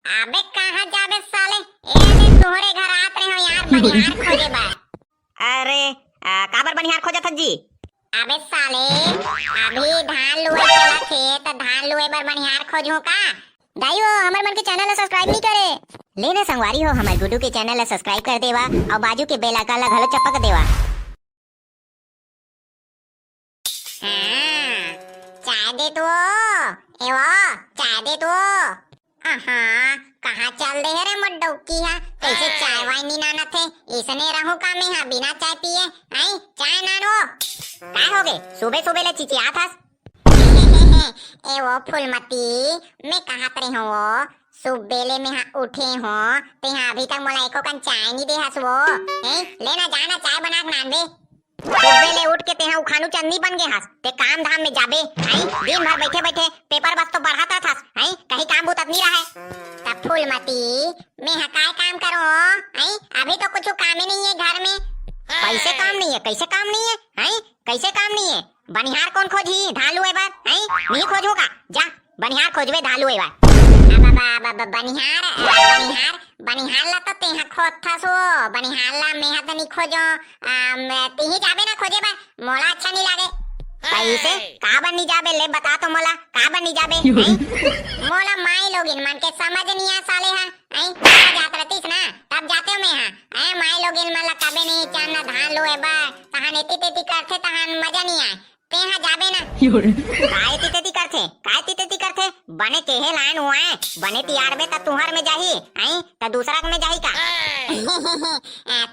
अबे कहाँ जाबे साले, ए तोहरे घर आत रहे हो यार बनिहार खोजे बा। अरे काबर बनिहार खोजत हत जी? अबे साले अभी धान लुए चला थे तो धान लुए बर बनिहार खोजू का। दाई हो हमर मन के चैनल ला सब्सक्राइब नहीं करे। लेने संगवारी हो हमर गुड्डू के चैनल ला सब्सक्राइब कर देवा और बाजू के बेल आइकन ला घलो चपक देवा। हाँ, चाय दे तो एवो चाय दे तो। कहाँ चल दे रे मड्डौकी हा, कैसे चाय वाय नी नाना थे, इसने रहूं का मैं हा बिना चाय पिए। आई चाय नानो का हो गए सुबह सुबह ले चिचिया था? ए वो फूलमती, मैं कहाँ पर हूँ वो सुबेले में हाँ उठे हो ते हाँ अभी तक मोला एको कन चाय नहीं दे हस वो। लेना जाना चाय बना के नान दे। सुबह ले उठ के ते हाँ उखानू चंदी बन गए हस, ते काम धाम में जाबे आई दिन भर बैठे बैठे पेपर बस तो पढ़ाता था आई कहीं काम बुतत नहीं रहा। तब फूलमती मैं हाँ काय काम करूँ आई, अभी तो कुछ काम ही नहीं है घर में। कैसे काम नहीं है, कैसे काम नहीं है आई, कैसे काम नहीं है? बनिहार कौन खोजी धालू ए बार आई, नहीं खोजूगा जा बनिहार खोजबे धालू ए बार। बनिहार बनिहार बनिहार ला तो तेहा खोज था सो, बनिहार ला मैं तो नहीं खोजो। तेही जाबे ना खोजे बा, मोला अच्छा नहीं लागे। कैसे का बन नहीं जाबे ले बता तो मोला का बन नहीं जाबे आई? मोला माई लोगिन मन के समझ नहीं आ साले हा आई, कहाँ जात रहतीस ना तब जाते हो मैं हा आई, माई लोगिन मन ला कबे नहीं चाहना धान लोए बा, तहां एती तेती करथे तहां मजा नहीं आए, तेहा जाबे ना। काय तितेती करथे, काय तितेती करथे? बने केहे लाइन हुआ बने तियार बे त तुहर में जाही आई त दूसरा के में जाही का?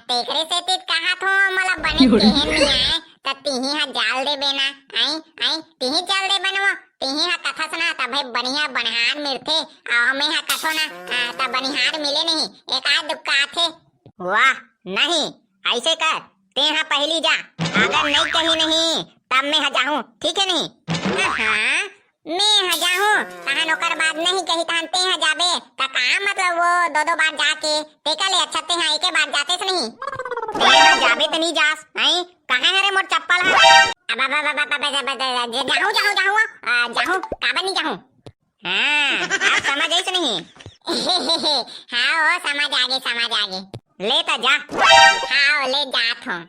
तेकरे से तीत कहा थो मला बने केहे नहीं आए त तिही हा जाल दे बेना आई आई, तिही जाल दे बनवा तिही हा कथस ना त भाई बढ़िया बनहार मिलथे और मैं हा कथो ना त बनिहार मिले नहीं, एक आध दुक्का आथे। वाह नहीं ऐसे कर ते हाँ पहली जा, अगर नहीं कही नहीं तब मैं हाँ जाऊँ ठीक है नहीं? हाँ मैं हा जाहूँ तहां ओकर बाद नहीं कही तहां ते हा जाबे त का मतलब वो दो दो बार जाके तेका ले अच्छा ते हा एके बार जाते से नहीं। ते हाँ जाबे तो नहीं जास आई, कहाँ है रे मोर चप्पल है? जाहूँ जाहूँ जाहूँ जाहूँ काबर नहीं जाहूँ। हाँ अब समझ आई नहीं? हाँ वो समझ आगे ले ता जा। हाँ ले जात हूँ।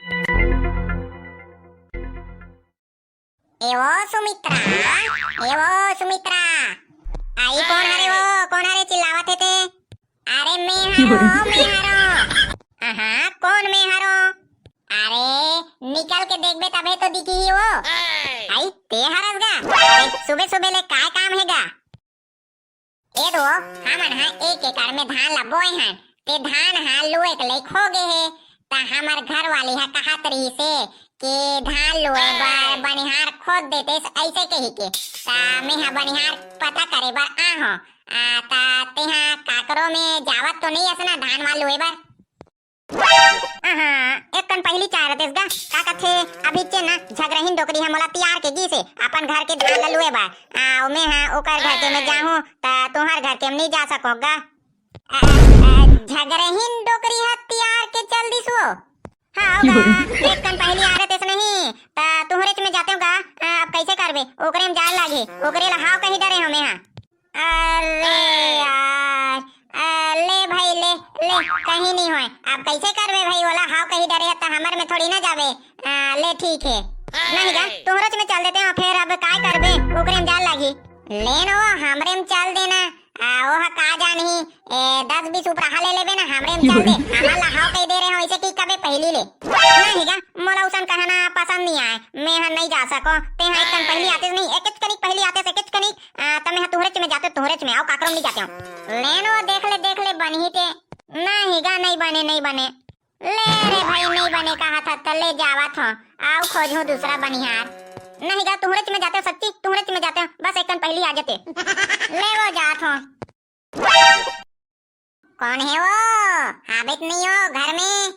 एवो सुमित्रा आई कौन हरे वो कौन हरे चिल्लावत थे ते? अरे मैं हरो कौन मैं हरो? अरे निकल के देख बे तबे तो दिखी ही वो। आई ते हरस गा? अरे सुबह सुबह ले काय काम है गा? ए दो हमन हा 1 एकड़ में धान ला बोए हन, ते धान हा लुए के ले खो गए है ता हमर घर वाली हा कहत रही से कि धान लुए बर बनिहार खोद देते ऐसे कही के ता मैं हा बनिहार पता करे बर आ हो ता तेहा काकरो में जावत तो नहीं असना धान वाल लुए बर। एक कन पहली चाह रतेस गा का कथे अभी चे ना झगरहिन डोकरी हम मोला तियार के गी से अपन घर के धान ला लुए बा आ मैं हां ओकर घर के में जाहूं ता तोहर घर के में नहीं जा सकोगा। झगरहिन डोकरी हा तियार के चल दिसो। हाँ होगा एक कन पहली आ रतेस नहीं ता तोहरे च में जाते होगा। अब कैसे करबे ओकरे में जान लागे ओकरे ला हाव कहीं डरे हमें हां। अरे यार ले भाई ले कहीं नहीं होए, अब कैसे करबे भाई वाला हाव कहीं डरे त हमर में थोड़ी ना जाबे। ले ठीक है नहीं गा तोहरे च में चल देते हैं फिर अब काय करबे ओकरे में जान लागी। लेनो हमरे में चल देना वो का जानी 10-20 उपराहा ले लेबे ना हमरे में चल दे, हमला हाव कहीं दे रहे हो ऐसे की कबे पहली ले। नहीं गा मोला उसन कहना पसंद नहीं आए, मैं हां नहीं जा सको ते हां एक कन पहली आते नहीं एक कनिक पहली आते से किच कनिक तमे हां तोहरे च में जाते तोहरे च में आओ काकरम नहीं जाते हो। लेनो देख ले बनी ते नहीं गा नहीं बने ले रे भाई नहीं बने कहा था त ले जावत हो आओ खोजूं दूसरा बनिहार। नहीं गा तोहरे च में जाते हो सच्ची तोहरे च में जाते हो बस एक कन पहली आ जाते ले वो जात हो। कौन है वो हाबित नहीं हो घर में?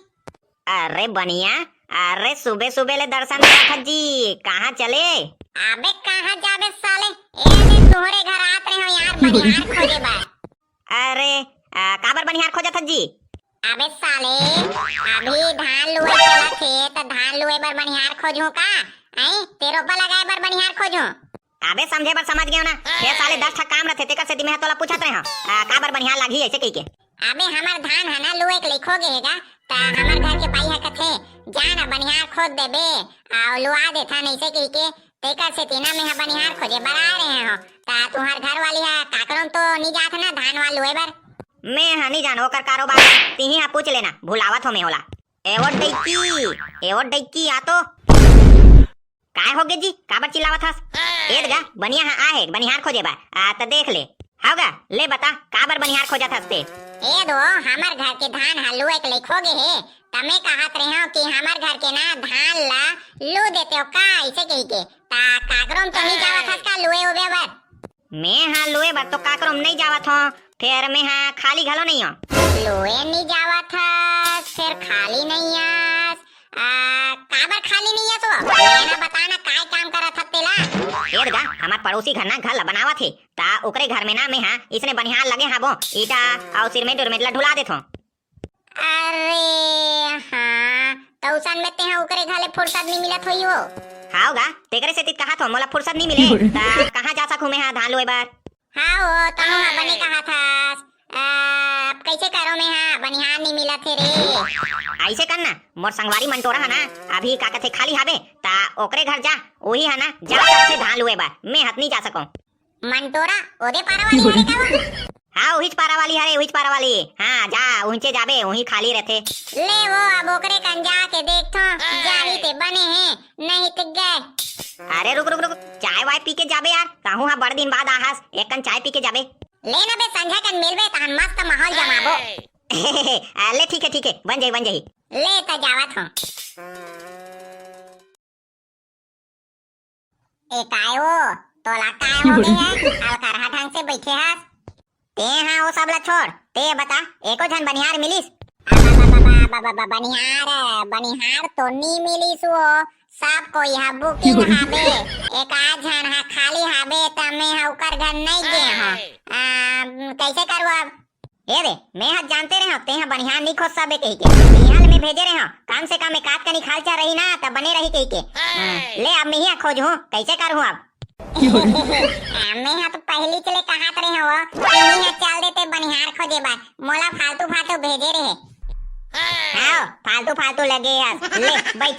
अरे बनिया अरे सुबह सुबह ले दर्शन दिया जी कहाँ चले? अबे कहाँ जाबे साले, ए तोहरे घर आत रहे हो यार बनिहार खोजे बा। अरे काबर बनिहार खोजत जी? अबे साले अभी धान लुए चला थे तो धान लुए बर बनिहार खोजूं का आई, तेरो पर लगाए बर बनिहार खोजूं। अबे समझे बर समझ गयो ना फिर साले 10 ठक काम रहते तेकर से मैं तोला पूछत रहे हो का बर बनिहार लागी ऐसे कही के अबे हमार धान है ना लुए के लिखोगे हेगा ता हमार घर के पाई है कथे जाना बनिहार खोद देबे आ लुआ देथा नहीं से कही के तेकर से तीना में बनिहार खोजे बरा रहे हो ता तुहार घर वाली है काकरों तो नहीं जात ना धान वाल लुए बर मैं हनी जानो कर कारोबार तिही आ पूछ लेना भुलावत हो मैं होला एवो डैकी आ तो काय होगे जी काबर चिल्लावत हस एदगा बनिया आहे बनिहार खोजे बा आ त देख ले हाउगा ले बता काबर बनिहार खोजत हस ते ए दो हमार घर के धान हलुए के लिखोगे हे तमे कहत रहे हो कि हमार घर के ना धान ला लू देते हो का ऐसे कही के ता काकरों तो नहीं जावत हस का लुए उबे बर मैं हां लोए बा तो काकरों नहीं जावत हो फिर मैं हां खाली घलो नहीं हो लुए नहीं जावत हस फिर खाली नहीं आस काबर खाली नहीं है तो लेना बताना काय काम करत हत तेला एदगा हमार पड़ोसी घर ना घर ला बनावत हे ता ओकरे घर में ना मैं हां इसने बनिहार लगे हाबो ईटा और सिरमेंट और मेटला ढुला देथो अरे हाँ तौसन में ते ओकरे घाले फुर्सत नहीं मिलत होई हो हाउगा तेकरे से कहा तो मोला फुर्सत नहीं मिले ता कहां जा सकूं मैं हां धान लोए बार हाँ हो तनु बने कहा था कैसे करो मैं हाँ बनिहार नहीं मिला थे रे ऐसे करना मोर संगवारी मंटोरा है ना अभी का कथे खाली हाबे ता ओकरे घर जा वही है ना जा सकते धान लुए बा मैं हत नहीं जा सकूं मंटोरा ओदे पारा वाली है का हां वही पारा वाली है वही पारा वाली हां जा उनचे जाबे वही खाली रहते ले वो अब ओकरे कन जा के देखथो जाही ते बने हैं नहीं ते गए अरे रुक रुक रुक चाय वाय पी के जाबे यार काहू हां बड़ दिन बाद आहास एक कन चाय पी के जाबे लेना बे संध्या कन मिलबे तहन मस्त माहौल जमाबो ले ठीक है बन जाई ले त जावत हो ए कायो तोला काय हो गया अब करहा ढंग से बैठे हस ते हां वो सबला छोड़ ते बता एको जन बनिहार मिलिस बनिहार तो नहीं मिलिस वो सब कोई हा बुकिंग हाबे एक आज हन हा खाली हाबे त मैं हा ओकर घर नहीं गे हो कैसे करू अब ए रे मैं हाथ जानते रहे हो ते हां बनिहार नहीं खोज सबे कही के बिहाल में भेजे रहे हो काम से काम एकात कनी खालचा रही ना त बने रही कही के ले अब मैं ही खोज हूं कैसे करूं अब मैं हा तो पहली चले कहत रहे हो यही हा चल देते बनिहार खोजे बा मोला फालतू भेजे रहे हां फालतू लगे यार ले बैठ